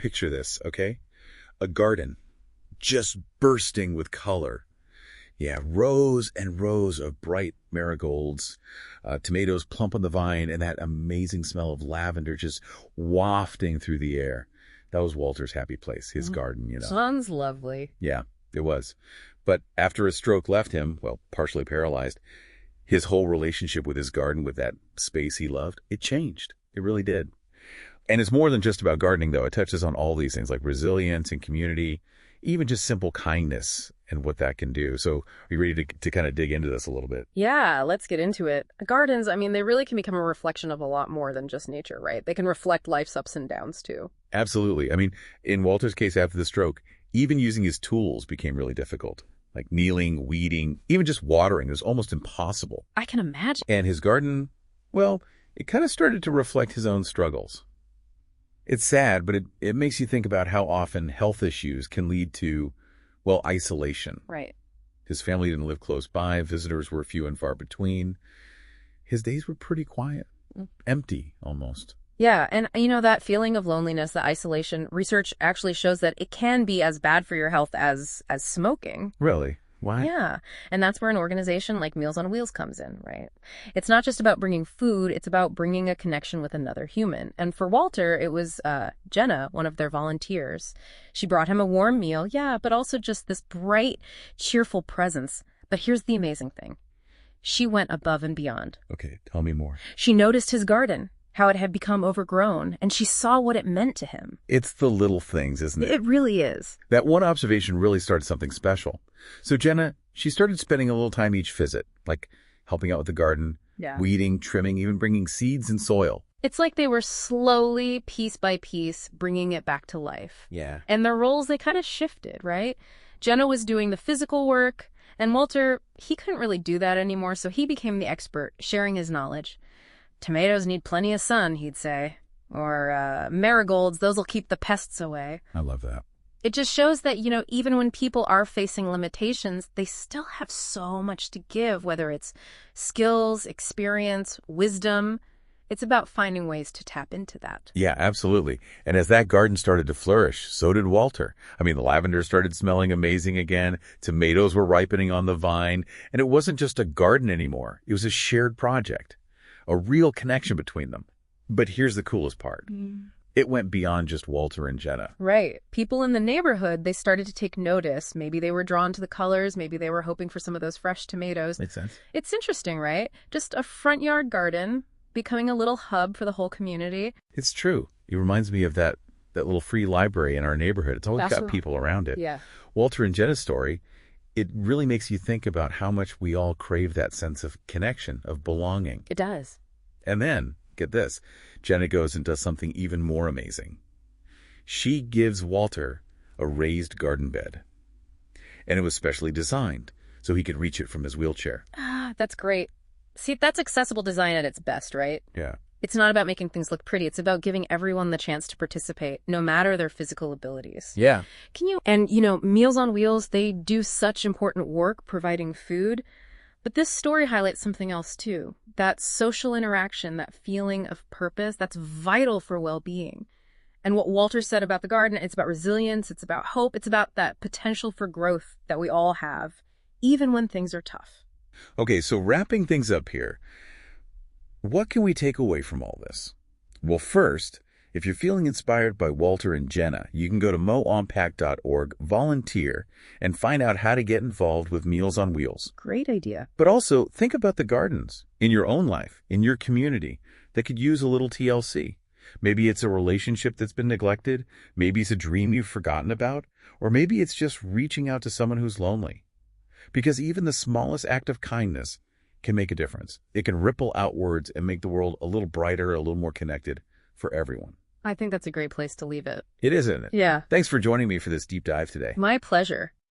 Picture this, okay? A garden just bursting with color. Yeah, rows and rows of bright marigolds, tomatoes plump on the vine, and that amazing smell of lavender just wafting through the air. That was Walter's happy place, his garden. Sounds lovely. Yeah, it was. But after his stroke left him, well, partially paralyzed, his whole relationship with his garden, with that space he loved, it changed. It really did. And it's more than just about gardening, though. It touches on all these things like resilience and community, even just simple kindness and what that can do. So are you ready to kind of dig into this a little bit? Yeah, let's get into it. Gardens, I mean, they really can become a reflection of a lot more than just nature, right? They can reflect life's ups and downs, too. Absolutely. I mean, in Walter's case after the stroke, even using his tools became really difficult. Like kneeling, weeding, even just watering was almost impossible. I can imagine. And his garden, well, it kind of started to reflect his own struggles. It's sad, but it makes you think about how often health issues can lead to, well, isolation. Right. His family didn't live close by. Visitors were few and far between. His days were pretty quiet, empty almost. Yeah, and that feeling of loneliness, the isolation, research actually shows that it can be as bad for your health as smoking. Really? Why? Yeah, and that's where an organization like Meals on Wheels comes in, right? It's not just about bringing food, it's about bringing a connection with another human. And for Walter, it was Jenna, one of their volunteers. She brought him a warm meal, yeah, but also just this bright, cheerful presence. But here's the amazing thing. She went above and beyond. Okay, tell me more. She noticed his garden, how it had become overgrown, and she saw what it meant to him. It's the little things, isn't it? It really is. That one observation really started something special. So Jenna, she started spending a little time each visit, like helping out with the garden, weeding, trimming, even bringing seeds and soil. It's like they were slowly, piece by piece, bringing it back to life. Yeah. And their roles, they kind of shifted, right? Jenna was doing the physical work, and Walter, he couldn't really do that anymore, so he became the expert, sharing his knowledge. Tomatoes need plenty of sun, he'd say. Or marigolds, those'll keep the pests away. I love that. It just shows that, even when people are facing limitations, they still have so much to give, whether it's skills, experience, wisdom. It's about finding ways to tap into that. Yeah, absolutely. And as that garden started to flourish, so did Walter. I mean, the lavender started smelling amazing again. Tomatoes were ripening on the vine. And it wasn't just a garden anymore. It was a shared project, a real connection between them. But here's the coolest part. It went beyond just Walter and Jenna. Right. People in the neighborhood, they started to take notice. Maybe they were drawn to the colors. Maybe they were hoping for some of those fresh tomatoes. Makes sense. It's interesting, right? Just a front yard garden becoming a little hub for the whole community. It's true. It reminds me of that little free library in our neighborhood. It's always got people around it. Yeah. Walter and Jenna's story, it really makes you think about how much we all crave that sense of connection, of belonging. It does. And then, get this, Jenna goes and does something even more amazing. She gives Walter a raised garden bed. And it was specially designed so he could reach it from his wheelchair. Ah, that's great. See, that's accessible design at its best, right? Yeah. It's not about making things look pretty. It's about giving everyone the chance to participate, no matter their physical abilities. Yeah. Meals on Wheels, they do such important work providing food. But this story highlights something else, too. That social interaction, that feeling of purpose, that's vital for well-being. And what Walter said about the garden, it's about resilience, it's about hope, it's about that potential for growth that we all have, even when things are tough. Okay, so wrapping things up here, what can we take away from all this? Well, first, if you're feeling inspired by Walter and Jenna, you can go to moompact.org, volunteer, and find out how to get involved with Meals on Wheels. Great idea. But also, think about the gardens in your own life, in your community, that could use a little TLC. Maybe it's a relationship that's been neglected. Maybe it's a dream you've forgotten about. Or maybe it's just reaching out to someone who's lonely. Because even the smallest act of kindness can make a difference. It can ripple outwards and make the world a little brighter, a little more connected for everyone. I think that's a great place to leave it. It is, isn't it? Yeah. Thanks for joining me for this deep dive today. My pleasure.